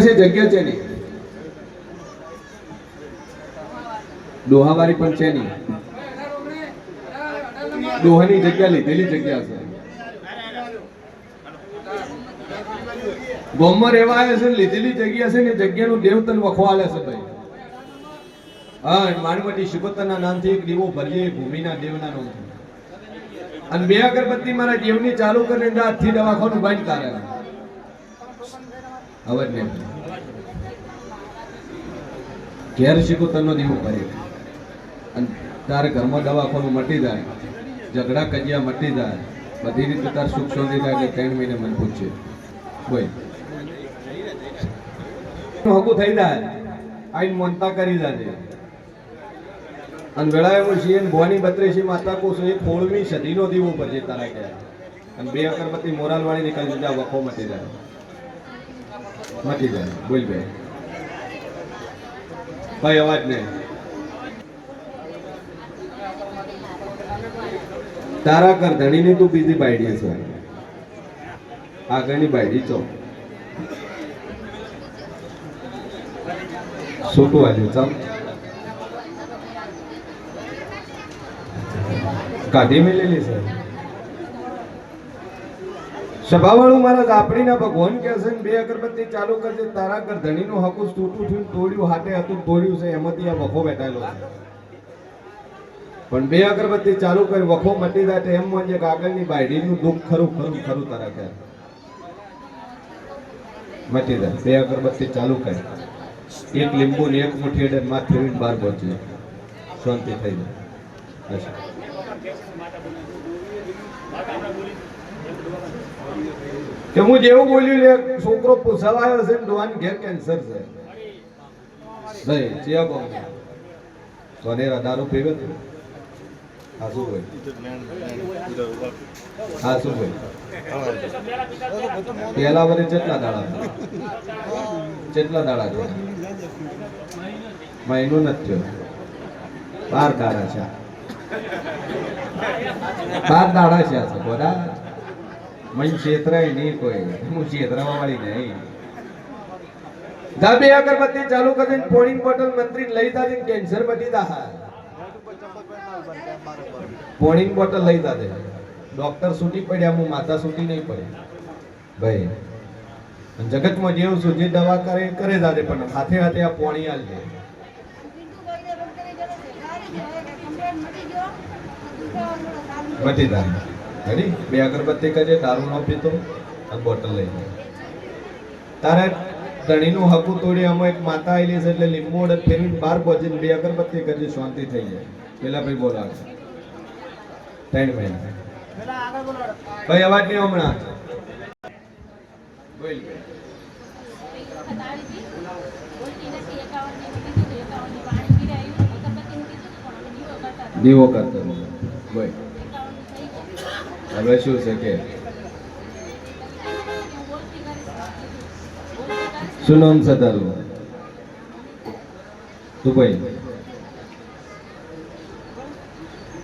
જગ્યા છે નહીં, ડોહાવાળી પણ છે નહીં, ડોહાની જગ્યા લીધેલી જગ્યા છે. ગોમમાં રહેવા આવ્યા છે, લીધેલી જગ્યા છે ને જગ્યાનું દેવ તને વખો આલે છે ભાઈ. હા, માણવટી શિકોતરના નામથી એક દીવો ભરીએ, ભૂમિના દેવના નામથી. અને 2 અગરબત્તી મારા દેવની ચાલુ કરીને હાથથી દવાખાનું બંધ કરે. અવાજ નહીં, ઘેર શિકોતરનો દીવો ભરે અને તારે ઘરમાં દવાખાનું મટી જાય, ઝઘડા કજિયા મટી જાય, બધી રીતે તાર સુખ શાંતિ થાય. એટલે 3 મહિને મને પૂછે બોલ હકું થઈ જાય, આઈને મોનતા કરી જાય. અને વેળાએ છીએ ભવાની 32 માતા કોસો 16મી સદીનો દીવો ભજે તારા ગયા. અને 2 અગરબત્તી મોરાલ વાળી નીકળી દીધા, વખો મટી જાય, મટી જાય. બોલ ભાઈ, ભાઈ અવાજ નહીં. તારા કર ધણીની તું બીજી બાયડી છે, આગળની બાયડી ચો છોટું આવ્યું ચાલ કાઢી મેલેલી છે. સભાવાળું મારા આપણીના ભગવાન કહે છે 2 અગરબત્તી ચાલુ કરજે, તારા ઘર ધણીનું હકું તૂટું થયું, તોડ્યું, હાથે હતું તોડ્યું છે, એમાંથી આ વખો બેઠેલો છે. પણ 2 અગરબત્તી ચાલુ કરી વખો મટી જાય એમ મોજે કે આગળની બાયડીનું દુઃખ ખરું ખરું ખરું તારા ઘર મટી જાય. 2 અગરબત્તી ચાલુ કરી, એક લીંબુ ને એક મુઠ્ઠી એડે માથે બહાર પહોંચી, શાંતિ થઈ જાય. કે હું જેવું બોલ્યું લે છોકરો પૂછાવાયો છે, ડોહાન ઘેર કેન્સર છે ભાઈ. ચિયા કોમ સોનેરા દારૂ પીવે છે, હા શું ભાઈ, હા શું ભાઈ. પેલા વરે કેટલા દાડા છે? મહિનો નથી થયો, 12 દાડા છે. 12 દાડા છે બોલા. મન ક્ષેત્રાય નહીં કોઈ, હું ક્ષેત્રવા વાળી નહીં. 2 અગરબત્તી ચાલુ કરીને પોણી બોટલ મંત્રી લઈ જાજે, કેન્સર મટી જા. પોણી બોટલ લઈ જાજે, ડોક્ટર છૂટી પડ્યા, હું માતા છૂટી નહીં પડે ભાઈ. જગતમાં જેવું છું જે દવા કરે કરે જાજે, પણ હાથે હાથે આ પોણી આલજે. મટી જાય. રેડી? 2 અગરબત્તી કરજે, દારૂ ન પીતો અને બોટલ લઈ જાય. તારે ધણીનું હકું તોડી આમાં એક માતા આવેલી છે એટલે લીંબુ ઓડે ફેરવીને બહાર પહોંચીને 2 અગરબત્તી કરજે, શાંતિ થઈ જાય. પેલા ભાઈ બોલાવે 3 મહિના ભાઈ અવાજ નહીં હમણાં બોલ. દીવો કરતો બોલ. હવે શું છે કે શું નામ છે તારું? તું ભાઈ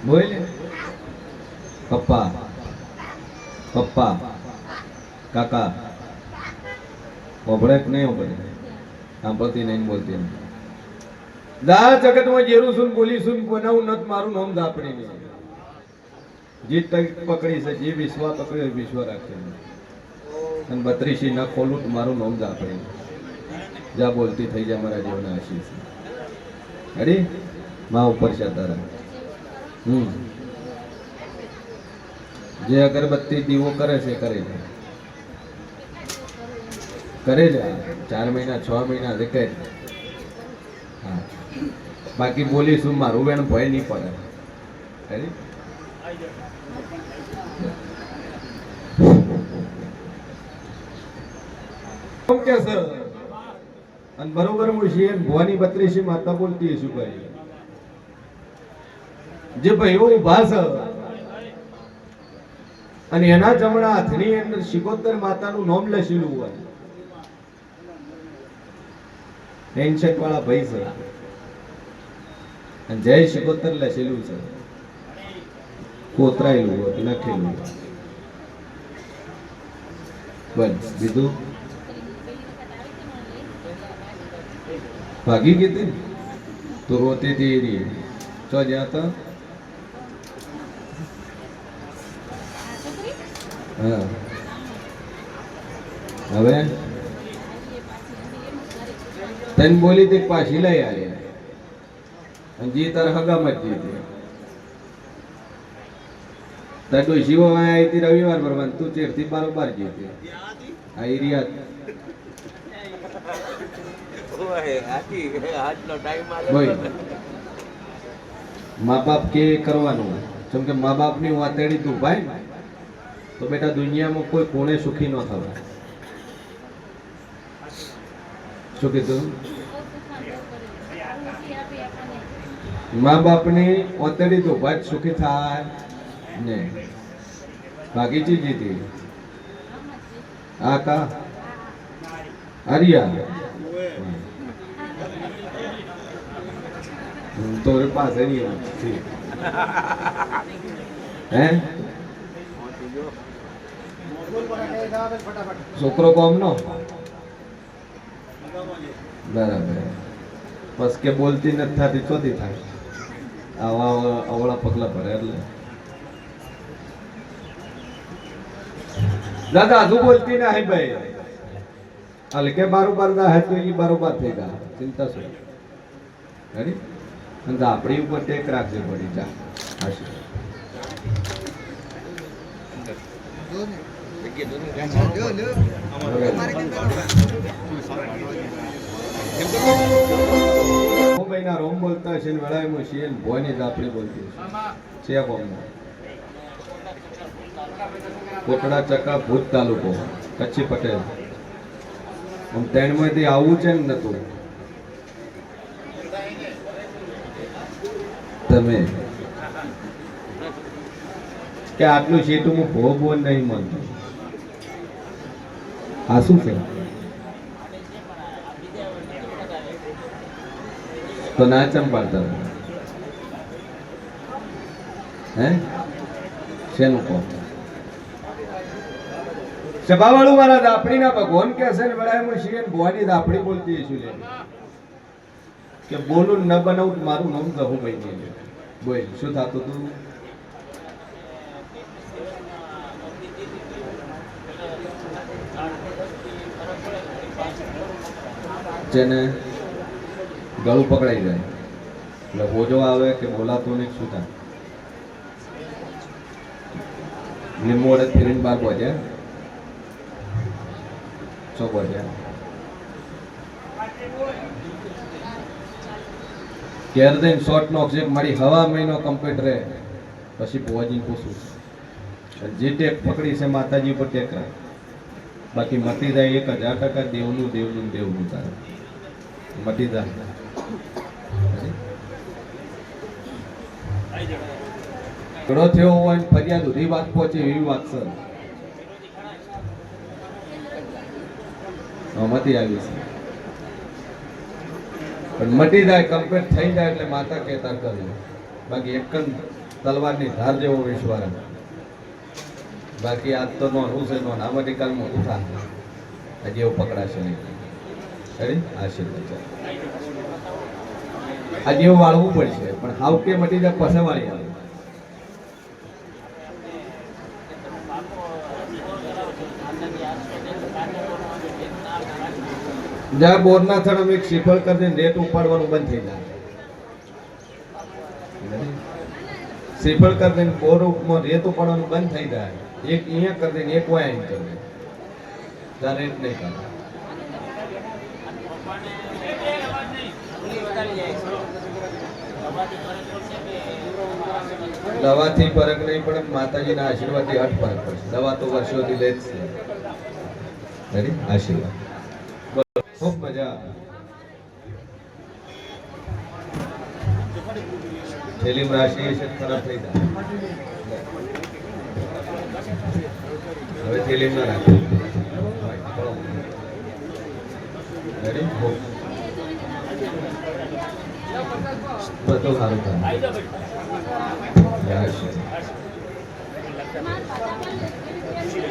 બોલ. પપ્પા પપ્પા કાકા ઓભળે કે નહીં ઓભળે? સાંભળતી નહીં બોલતી. દા જગતમાં જેરું સુન બોલી સુન બનાવું નત મારું નામ દાપડી. જે પકડી છે, જે વિશ્વા પકડી વિશ્વ રાખે. અને 32 ન ખોલું તો મારું નામ દાપડી. જા બોલતી થઈ જાય મારા જીવના આશીષ. અરે માં ઉપર છે તારા. જે અગરબત્તી દીવો કરે છે કરે છે, કરે છે. 4 મહિના 6 મહિના દેખે. હા, બાકી બોલીશું મારું બેન ભય નહીં પડે. અરે કે સર અને બરોબર હું છીએ ભવાની 32 માતા બોલતી છું ભાઈ. જે ભાઈઓ ઉભા છે અને એના જમણા હાથની અંદર શિકોતર માતાનું નામ લખેલું હોય, હેન્ડશેક વાળા ભાઈ છે અને જય શિકોતર લખેલું છે, કોતરાયેલું હોય, લખેલું હોય. બસ બીજું ભાગી ગઈ હતી તો રોતી હતી એ રહી ચો જ્યાં તો હા હવે તને બોલી તે પાછી લઈ આવી અને જી તાર હગામત જીતી તાર ડોશી આવી હતી રવિવાર ભરવાન તું ચેરથી બારોબાર જીતી આ એરિયા મા બાપ કે કરવાનું જેમ કે મા બાપ ની વાતેડી તું ભાઈ તો બેટા દુનિયામાં કોઈ કોણે સુખી ન થવાય શું કીધું મા બાપની ઓતડી તો ભાઈ સુખી થાય ને બાકી ચીજ જીતી આ કા આર્યા તોરે પાસે નહીં હે છોકરો કોમ નો બરાબર બસ કે બોલતી નથી થતી ચોથી થાય આવા અવળા પગલા ભરે એટલે દાદા હજુ બોલતી ના હે ભાઈ હલકે બારોબાર ના હે તો એ બારોબાર થઈ ગયા ચિંતા શું રેડી અને આપણી ઉપર ટેક રાખજે પડી જા હાશી મહિના રોમ બોલતા છે વેળામાં છીએ ભોની જ આપણે બોલતી છે કોમમાં કોટડા ચકા ભૂત તાલુકો કચ્છી પટેલ આમ ત્રણમાંથી આવું છે ને નતું તમે કે આટલું શેઠું હું ભો બોલ નહીં માનતો આ શું છે તો ના ચમ પાડતા હે શેનું કહો સભાવાળું મારા દાપડી ના ભગવાન કે છે ને વડાય શિયન ભવાની દાપડી બોલતી છું લે કે બોલું ન બનાવું મારું નામ જહું ભાઈ નહીં બોલ શું થતું તું જેને ગળું પકડાઈ જાય એટલે હોજો આવે કે બોલાતું નહીં શું થાય લીંબુ વડે ફેરીને બાર પહોંચ્યા છો પહોંચ્યા કેર દઈને શોર્ટ નો ઓબ્જેક્ટ મારી હવા મહિનો કમ્પ્લીટ રહે પછી ભોજી પૂછું જે ટેક પકડી છે માતાજી ઉપર ટેક રાખ બાકી મટી જાય 1000% દેવનું દેવનું દેવનું તારે મટી જાય ઘણો થયો હોય ફરિયાદ સુધી વાત પહોંચે એવી વાત છે મતી આવી છે પણ મટી જાય કમ્પ્લીટ થઈ જાય એટલે માતા કહેતા કર્યું બાકી એક તલવારની ધાર જેવો વિશ્વાસ બાકી આજ તો નોન હું છે નોન આમાંથી કાલમાં ઉઠા હજી એવું પકડાશે નહીં ખરી આશીર્વાદ આજે એવું વાળવું પડશે પણ હાવ કે મટી જાય પાસે વાળી આવે જ્યાં બોરના થડ એક શ્રીફળ કરીને રેત ઉપાડવાનું બંધ થઈ જાય શ્રીફળ કરીને બોર માં રેત ઉપાડવાનું બંધ થઈ જાય એક અહીંયા કરી દે એક વાય અહીં કરી દે ત્યાં રેત નહીં કરે દવાથી ફરક નહીં પડે માતાજીના આશીર્વાદથી હટ ફરક પડશે દવા તો વર્ષોથી લે જ છે આશીર્વાદ ખૂબ મજા થેલી રાશિ છે ખરાબ થઈ જાય હવે થેલી ના રાખો બધું સારું થાય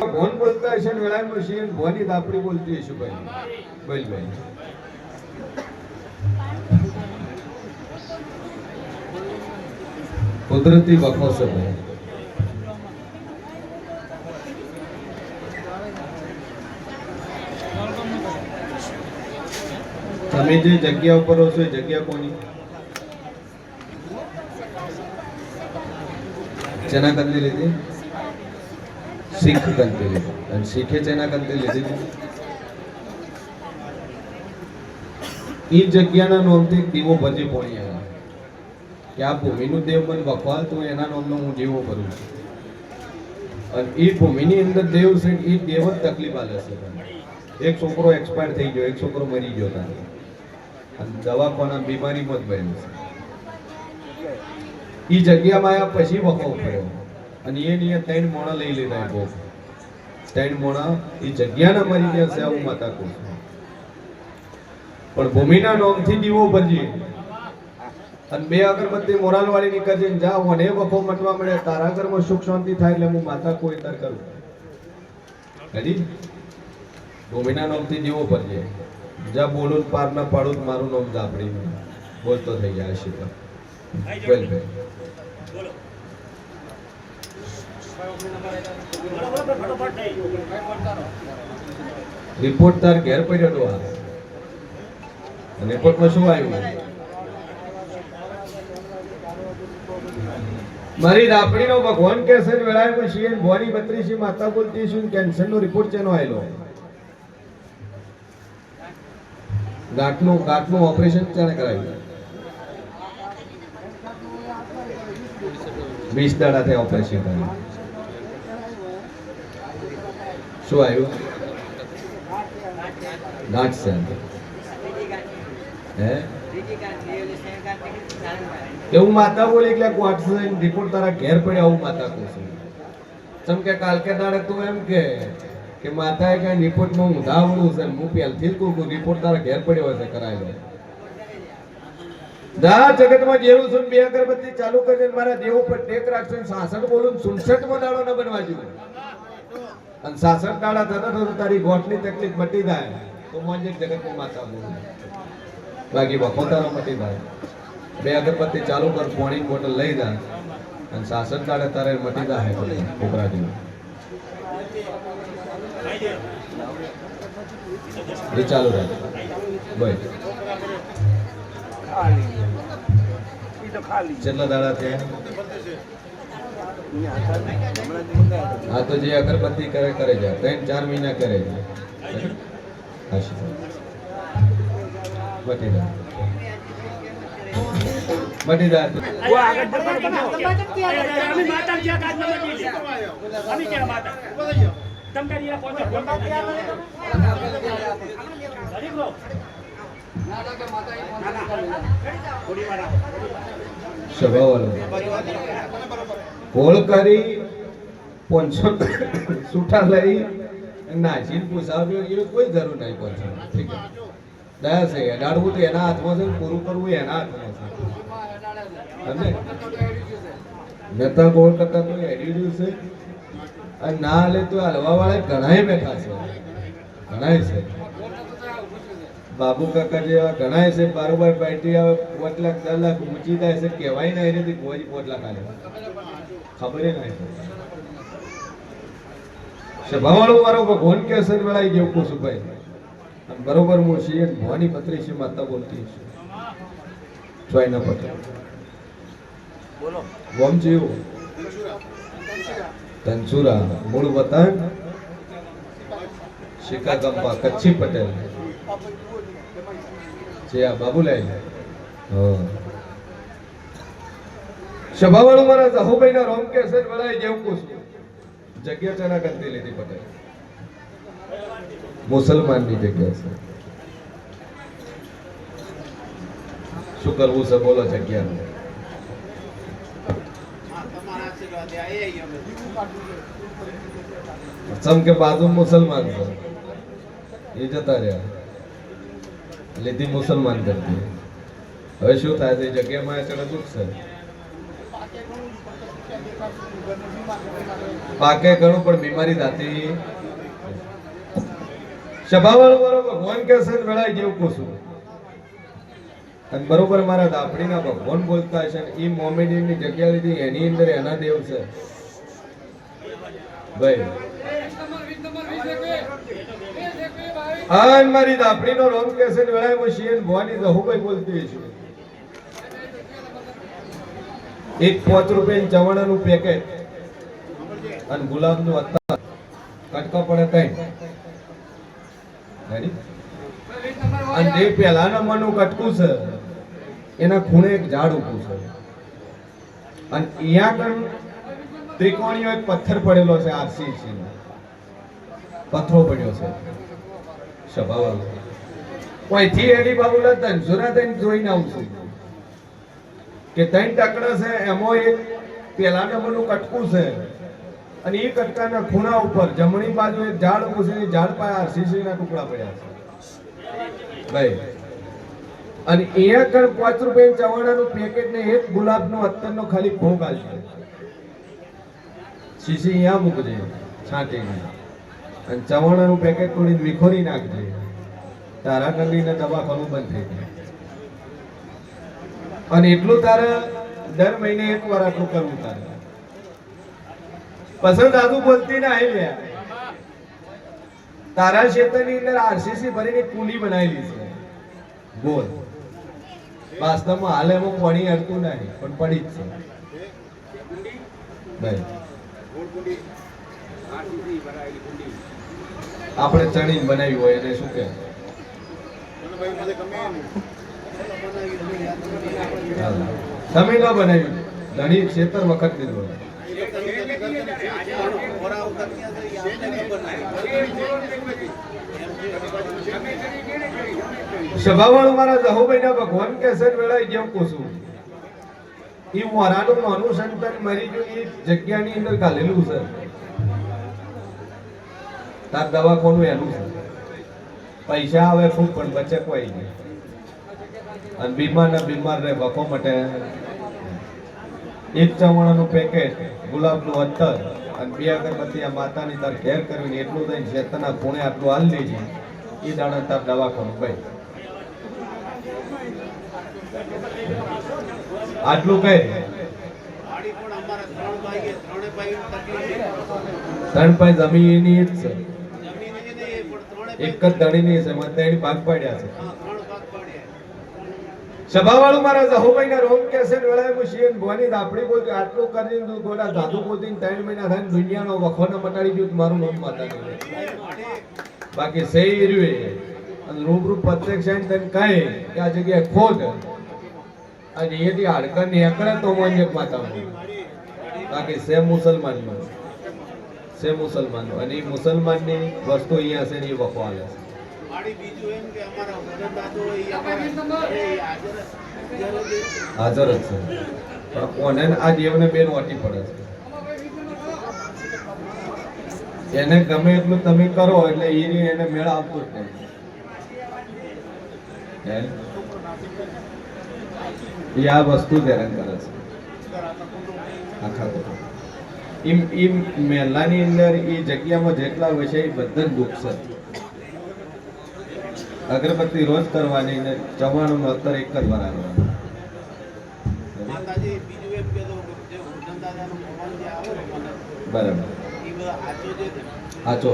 ભોન બોલતા હશે વેળામાં છીએ ભોની દાપડી બોલતી હશું ભાઈ બોલ ભાઈ કુદરતી વખો છે ભાઈ. તમે જે જગ્યા ઉપર હો છો એ જગ્યા કોની? જેના કંદે લીધી? શીખ કંદે લીધી. અને શીખે જેના કંદે લીધી? એ જગ્યાના નામથી દીવો ભજી પોણી આવ્યા કે આ ભૂમિનું દેવ મને વખવાલ તો એના નામનો હું દીવો ભરું છું. અને એ ભૂમિની અંદર દેવ છે, એ દેવ જ તકલીફ આલે છે. એક છોકરો એક્સપાયર થઈ ગયો, એક છોકરો મરી ગયો તારે, અને દવાખાના બીમારીમાં જ બન્યું છે. એ જગ્યામાં આયા પછી વખો પડ્યો અને એ ત્રણ મોણા લઈ લીધા. બહુ ત્રણ મોણા એ જગ્યાના મરી ગયા છે, આવું માતા કહું છું. પણ ભૂમિના નામથી દીવો ભરજી અને 2 અગરબત્તી મોરાલ વાળી નીકળજે જા મને વખો મટવા મળે, તારા ઘરમાં સુખ શાંતિ થાય એટલે હું માતા કોઈ તર કરું. કદી ભૂમિના નામથી દીવો ભરજે. જા બોલું પાર ના પાડું મારું નામ જાપડી બોલતો થઈ જાય. શીખર બોલ ભાઈ. રિપોર્ટ તાર ઘેર પડ્યો તો આ રિપોર્ટમાં શું આવ્યું? મારી રાપડીનો ભગવાન કેસર વેળાએ શિયન ભવાની 32 માતા બોલતી છું. કેન્સરનો રિપોર્ટ ચેનો આવેલો? ગાંઠનું ઓપરેશન ચાલે કરાવ્યું. 20 દાડા થયા ઓપરેશન કર્યું. શું આવ્યું? ગાંઠ છે. હે એવું માતા બોલે એટલે ગાંઠ છે રિપોર્ટ તારા ઘેર પડે આવું માતા કહું છું. ચમ કે કાલ કે દાડે તું એમ કે માતાએ કઈ રિપોર્ટમાં હું ધાવણું છે, હું પહેલથી જ કહું રિપોર્ટ તારા ઘેર પડ્યો હશે કરાયેલો. દા જગતમાં જેવું છું 2 અગરબત્તી ચાલુ કરીને મારા દેવ ઉપર ટેક રાખશે. 66 બોલું 66મો દાડો ન બનવા જોઈએ. અને 66 દાડા થતા તારી ગોઠની તકલીફ મટી જાય તો મોજે જગતની માતા બોલું. બાકી વખો તારો મટી જાય. 2 અગરબત્તી ચાલુ કર, પાણીની બોટલ લઈ જા અને 66 દાડે તારે મટી જાય છોકરા જેવું. એ ચાલુ રાખ ભાઈ. કેટલા દાડા થયા? હા તો જે અગરબત્તી કરે જાય 3-4 મહિના કરે જાય. બટી જાય બટી જાય. કોલ કરી 500 સૂઠા લઈ નાચીને પૂછાવ્યો એવી કોઈ જરૂર નહીં. 500 ઠીક છે. દયા છે અડાડવું તો એના હાથમાં છે, પૂરું કરવું એના હાથમાં છે. નેતા ગોળ કરતા તો એડિડ્યું છે અને ના હાલે તો હલવા વાળા ઘણાય બેઠા છે, ઘણાય છે. બાબુ કાકા જેવા ઘણાય છે. બારોબાર બેટરી આવે 5 લાખ 10 લાખ ઊંચી થાય છે, કહેવાય ના એનાથી કોઈ 5 લાખ આલે ખબર નહીં. સભાવાળો મારો ભગવાન કેસર વેળાઈ ગયો કુસુભાઈ બરોબર. હું શિયન ભવાની 32 માતા બોલતી છું. ચોયના પટેલ બોલો. વોમ જીવ તનસુરા મૂળ વતન શિકા ગંપા કચ્છી પટેલ છે. આ બાબુલાઈ સભાવાળું મારા જહુભાઈ ના રોમ કેસર વેળાઈ જેવું કુસું. જગ્યા ચના કરતી લીધી પટેલ મુસલમાનની જગ્યા છે. શું કરવું છે બોલો જગ્યા? સમ કે બાજુ મુસલમાન છે એ જતા રહ્યા લીધી મુસલમાન કરતી. હવે શું થાય છે જગ્યામાં ચડે દુઃખ છે. પાકે ઘણું પણ બીમારી થતી. સભાવાળું મારો ભગવાન કે છે વેળાઈ જેવું કુસું અને બરોબર મારા દાપડીના ભગવાન બોલતા છે એ મોમેડીની જગ્યા લીધી એની અંદર એના દેવ છે ભાઈ. આન મારી દાપડીનો રોમ કેસેટ વેળાએ હું શિયન ભવાની જહુભાઈ બોલતી છું. એક 5 રૂપિયાની ચવાણાનું પેકેટ અને ગુલાબનું અત્તર કટકા પડે કઈ અને જે પહેલા નંબરનું કટકું છે એના ખૂણે એક ઝાડ ઊભું છે અને અહીંયા કણ ત્રિકોણીયો એક પથ્થર પડેલો છે આરસીસી પથ્થરો પડ્યો છે સભાવાળો કોઈથી એની બાબુલા ધનસુરા થઈને જોઈને આવું છું કે 3 ટકડા છે એમાં એક પહેલા નંબરનું કટકું છે અને એ કટકાના ખૂણા ઉપર જમણી બાજુ એક ઝાડ ઊભું છે, ઝાડ પાસે આરસીસીના ટુકડા પડ્યા છે ભાઈ. અને અહીંયા કણ 5 રૂપિયા ચવાણાનું પેકેટ ને એક ગુલાબનો અત્તરનો ખાલી ભોગ આલશે. શીશી અહીંયા મૂકજે છાંટીને અને ચવાણાનું પેકેટ થોડી વિખોરી નાખજે. તારા કંદીને દવાખાનું બંધ થઈ જાય. અને એટલું તારે દર મહિને 1 વાર આટલું કરવું તારે. પસંદ દાદુ બોલતી ના હે લ્યા. તારા ક્ષેત્રની અંદર આરસીસી ભરીને કુંડી બનાવેલી છે બોલ. વાસ્તવમાં હાલ એમાં પાણી અડતું નહીં પણ પડી જ છે ભાઈ. આપણે ચણી બનાવી હોય એને શું કે તમે ન બનાવ્યું ઘણી ક્ષેત્ર વખત દીધું. સભાવાળું મારા જહુભાઈ ના ભગવાન કેસર વેળાઈ જેમ કોશું એ મોરાનું નાનું સંતન મરી ગયું એ જગ્યાની અંદર ગાલેલું છે. તાર દવાખાનું એનું છે. પૈસા આવે ખૂબ પણ બચે કોઈ નહીં. અને બીમાર રહે વખો માટે એક ચવાણાનું પેકેટ ગુલાબનું અત્તર અને 2 અગરબત્તી આ માતાની તાર ઘેર કરવીને એટલું થઈને શેતના ખૂણે આટલું હાલ લેજે. એ દાડા તાર દવાખાનું ભાઈ આટલું કઈ 3 ભાઈ જમીન એની જ છે. એક જ ધણીની છે મને 3 ભાગ પાડ્યા છે. સભાવાળું મારા જહુભાઈ ના રોમ કેસેટ વેળાએ હું શિયન ભવાની દાપડી બોલ આટલું કરીને તું ગોડા દાદુ બોલતીને 3 મહિના થઈને દુનિયાનો વખોને મટાડી ગયું મારું નામ માતા નહીં. બાકી સહી રહ્યું અને રૂબરૂ પ્રત્યક્ષ આઈને તને કહે કે આ જગ્યાએ ખોદ અને એથી હાડકા નીકળે તો મને માતા બાકી સે મુસલમાનનો અને એ મુસલમાનની વસ્તુ અહીંયા છે ને એ વખો આલે છે. હાજર જ છે પણ કોને આ દેવને બેન વાટી પડે છે. એને ગમે એટલું તમે કરો એટલે એને મેળ આવતો જ નહીં. એ આ વસ્તુ હેરાન કરે છે આખા મેલાની અંદર એ જગ્યામાં જેટલા હોય છે એ બધા જ દુઃખ છે. અગરબત્તી રોજ કરવાની ને ચવાણું અત્તર એક જ વાર આવવાનું. બરાબર સાચો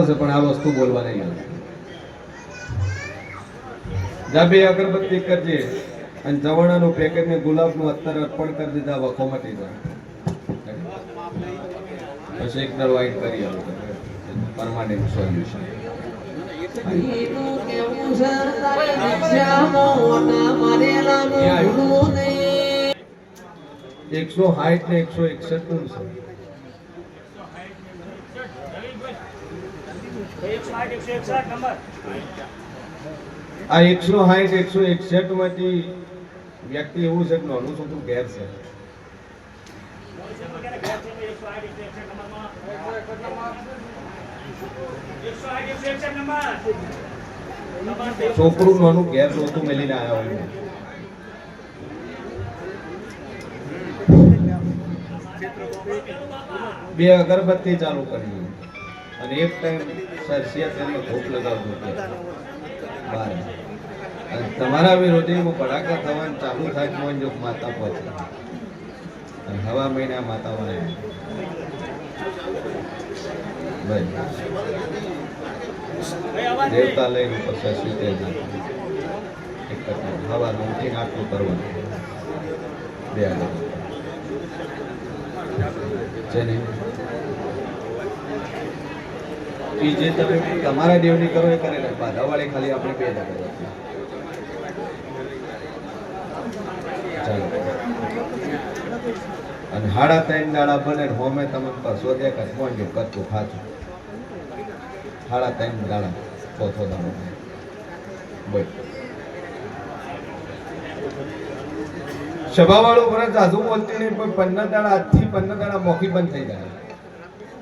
છે પણ આ વસ્તુ બોલવા નહીં આવે. જા 2 અગરબત્તી કરજે અને ચવાણાનું પેકેટ ને ગુલાબનું અત્તર અર્પણ કરી દીધા વખો મટી જાય. પછી એક દરવાઈ કરી આવે પરમાનન્ટ સોલ્યુશન. 160 ને 161 નું છે. 160 માંથી વ્યક્તિ એવું છે કે નાનું છોકરું ઘેર છે. છોકરું નાનું ઘેર નહોતું મેલીને આવ્યા હોય. બે અગરબત્તી ચાલુ કરી અને એક ટાઈમ સરસિયા તેલનો ધૂપ લગાવતો અને તમારા વિરોધીમાં ભડાકા થવાનું ચાલુ થાય મોન જો માતા પહોંચે અને હવા મહિના માતા વળે ભાઈ દેવતા લઈને પછી સીધે હવા નમથી આટલું કરવાનું બે આગળ છે ને એ જે તમે તમારા દેવની કરો એ કરે બાધા વાળી ખાલી આપણે બે દાડા ચાલો અને હાડા ત્રણ દાડા બને હોમે તમે પરસો દે કસમો જો કરતું ખાચું હાડા ત્રણ દાડા ચોથો દાડો બોલ સભાવાળો પર સાધુ બોલતી નહીં પણ 15 દાડા આજથી 15 દાડા મોખી બંધ થઈ જાય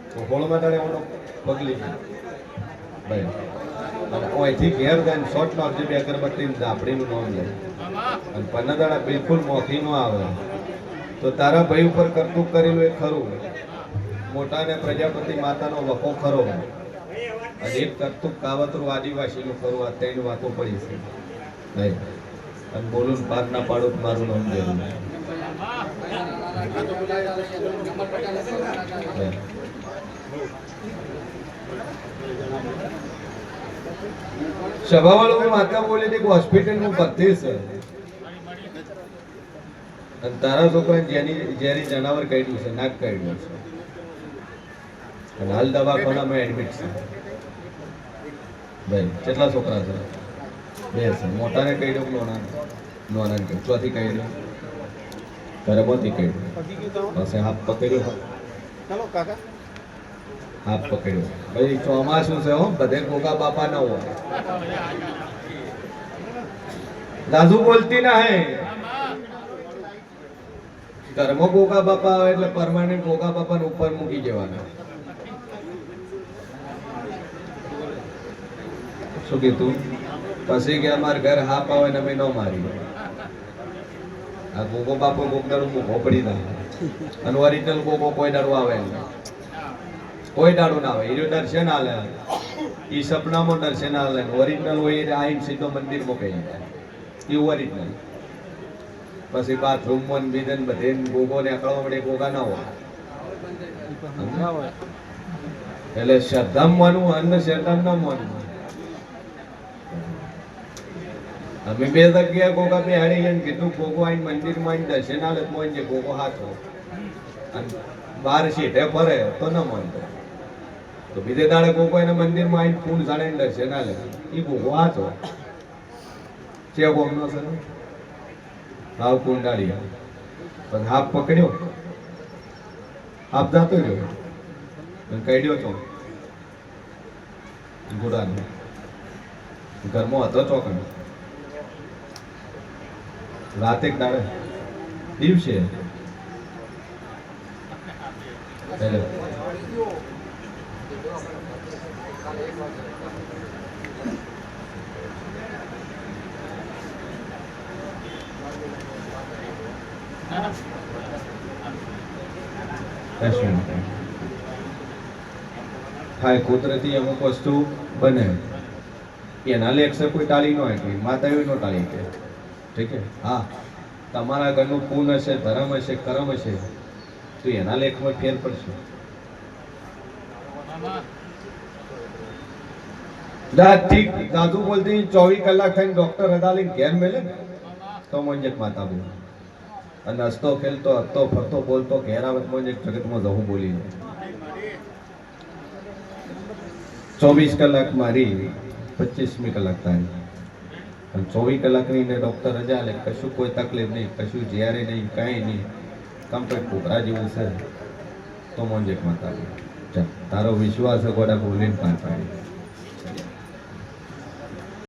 તો હોળમાં દાડે એનો પગલી ભાઈ અને અહીંથી ઘેર જાય શોર્ટ નો જે બે અગરબત્તી ઝાપડીનું નામ લે અને 15 દાડા બિલકુલ મોખી નો આવે તો તારા ભાઈ ઉપર કરતું કરેલું એ ખરું મોટા ને પ્રજાપતિ માતાનો વખો ખરો અને એક કરતું કાવતરું આદિવાસીનું ખરું આ ત્રણ વાતો પડી છે ભાઈ અને બોલું પાર ના પાડું મારું નામ જરૂર સભાવાળો માતા બોલે કે હોસ્પિટલ નું ભરતી છે અને તારા છોકરા જેની જનાવર કાઢ્યું છે નાક કાઢ્યું છે અને હાલ દવાખાનામાં એડમિટ છે ભાઈ કેટલા છોકરા છે બે છે મોટાને કાઢ્યો નોનાને કાઢ્યો ચોથી કાઢ્યો ગરબોથી કાઢ્યો પછી હાથ પકડ્યો ચાલો કાકા હાથ પકડ્યો ભાઈ ચોમાસું છે હો બધે ગોગા બાપા ના હોય દાદુ બોલતી ના હે ઘરમાં ગોગા બાપા આવે એટલે પરમાનન્ટ ગોગા બાપાને ઉપર મૂકી જવાના શું કીધું પછી કે અમારા ઘર હાપ આવે ને અમે ન મારી આ ગોગો બાપો ગોગદારું મૂકો પડી જાય અને ઓરિજિનલ ગોગો કોઈ દાડો આવે કોઈ દાડો ના આવે એ દર્શન આલે એ સપનામાં દર્શન આલે ઓરિજિનલ હોય એ આઈને સીધો મંદિર મૂકી જાય એ ઓરિજિનલ પછી બાથરૂમ માં બીજન બધે ગોગો ને અકળવા મળે ગોગા ના હોય એટલે શ્રદ્ધામ માનું અન્ન શ્રદ્ધામ ના માનું અમે બે જગ્યા ગોગા બે હાડી ગયા કીધું ગોગો આઈને મંદિરમાં આઈને દર્શન આલે મોન જે ગોગો હાથો અને બાર સીટે ફરે તો ન માનતો તો બીજે દાડે ગોગો એના મંદિરમાં આઈને ફૂલ જાણે દર્શન આલે એ ગોગો હાથો છે ગોમનો છે હાવ કુંડાળી પણ હાફ પકડ્યો હાફ જાતો રહ્યો કાઢ્યો છો ગુડાનો ઘરમાં હતો ચોકનો રાતે દાડે દિવસે હા કુદરતી અમુક વસ્તુ બને એના લેખ કોઈ ટાળી ન હોય માતા એવી ન ટાળી કે ઠીક છે હા તમારા ઘરનું પૂન હશે ધર્મ હશે કર્મ હશે તો એના લેખમાં ફેર પડશે ઠીક દાદુ બોલતી 24 કલાક થઈને ડોક્ટર હદાલીને ઘેર મેલે તો મોંજક માતા બોલ અને હસતો ખેલતો હસતો ફરતો બોલતો ઘેર આવે મોંજક જગતમાં જવું બોલી 24 કલાક મારી 25મી કલાક થાય અને 24 કલાકની ને ડોક્ટર રજા લે કશું કોઈ તકલીફ નહીં કશું જ્યારે નહીં કાંઈ નહીં કમ્પ્લીટ કોકરા જેવું છે તો મોંજક માતા તારો વિશ્વાસ ગોડા બોલીને પાર પાડી